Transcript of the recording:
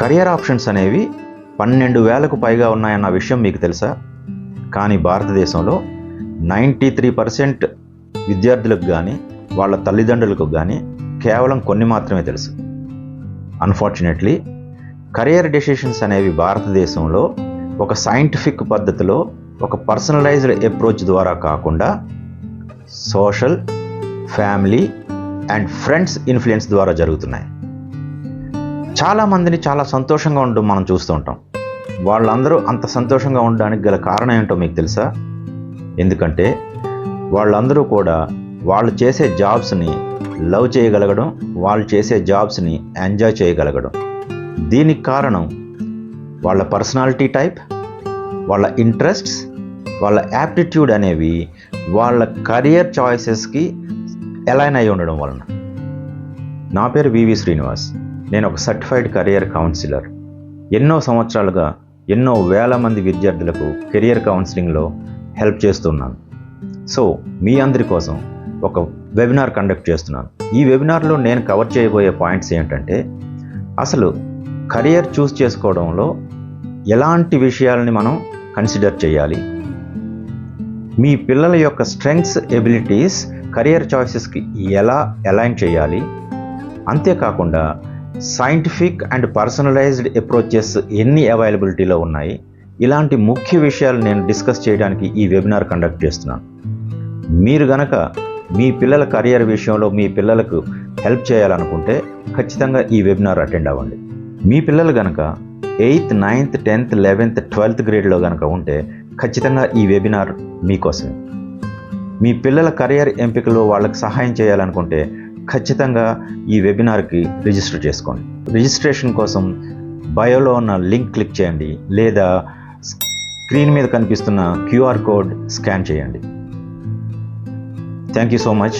Career options అనేవి 12,000కు పైగా ఉన్నాయన్న విషయం మీకు తెలుసా? కానీ భారతదేశంలో 93% విద్యార్థులకు కానీ వాళ్ళ తల్లిదండ్రులకు కానీ కేవలం కొన్ని మాత్రమే తెలుసు. అన్ఫార్చునేట్లీ కెరియర్ డెసిషన్స్ అనేవి భారతదేశంలో ఒక సైంటిఫిక్ పద్ధతిలో ఒక పర్సనలైజ్డ్ అప్రోచ్ ద్వారా కాకుండా social, family and friends influence ద్వారా జరుగుతున్నాయి. చాలామందిని చాలా సంతోషంగా ఉండడం మనం చూస్తూ ఉంటాం. వాళ్ళందరూ అంత సంతోషంగా ఉండడానికి గల కారణం ఏంటో మీకు తెలుసా? ఎందుకంటే వాళ్ళందరూ కూడా వాళ్ళు చేసే జాబ్స్ని లవ్ చేయగలగడం, వాళ్ళు చేసే జాబ్స్ని ఎంజాయ్ చేయగలగడం. దీనికి కారణం వాళ్ళ పర్సనాలిటీ టైప్, వాళ్ళ ఇంట్రెస్ట్స్, వాళ్ళ యాప్టిట్యూడ్ అనేవి వాళ్ళ కెరియర్ చాయిసెస్కి అలైన్ అయి ఉండడం వలన. నా పేరు వివి శ్రీనివాస్. నేను ఒక సర్టిఫైడ్ కెరియర్ కౌన్సిలర్. ఎన్నో సంవత్సరాలుగా ఎన్నో వేల మంది విద్యార్థులకు కెరియర్ కౌన్సిలింగ్లో హెల్ప్ చేస్తున్నాను. సో మీ అందరి కోసం ఒక వెబినార్ కండక్ట్ చేస్తున్నాను. ఈ వెబినార్లో నేను కవర్ చేయబోయే పాయింట్స్ ఏంటంటే, అసలు కెరియర్ చూస్ చేసుకోవడంలో ఎలాంటి విషయాలని మనం కన్సిడర్ చేయాలి, మీ పిల్లల యొక్క స్ట్రెంగ్స్, ఎబిలిటీస్ కెరియర్ చాయిసెస్కి ఎలా అలైన్ చేయాలి, అంతేకాకుండా సైంటిఫిక్ అండ్ పర్సనలైజ్డ్ అప్రోచెస్ ఎన్ని అవైలబిలిటీలో ఉన్నాయి, ఇలాంటి ముఖ్య విషయాలు నేను డిస్కస్ చేయడానికి ఈ వెబినార్ కండక్ట్ చేస్తున్నాను. మీరు గనక మీ పిల్లల కెరియర్ విషయంలో మీ పిల్లలకు హెల్ప్ చేయాలనుకుంటే ఖచ్చితంగా ఈ వెబినార్ అటెండ్ అవ్వండి. మీ పిల్లలు గనక 8th, 9th, 10th, 11th, 12th గ్రేడ్లో కనుక ఉంటే ఖచ్చితంగా ఈ వెబినార్ మీకోసమే. మీ పిల్లల కెరియర్ ఎంపికలో వాళ్ళకి సహాయం చేయాలనుకుంటే ఖచ్చితంగా ఈ వెబినార్కి రిజిస్టర్ చేసుకోండి. రిజిస్ట్రేషన్ కోసం బయోలో ఉన్న లింక్ క్లిక్ చేయండి, లేదా స్క్రీన్ మీద కనిపిస్తున్న QR కోడ్ స్కాన్ చేయండి. Thank you so much.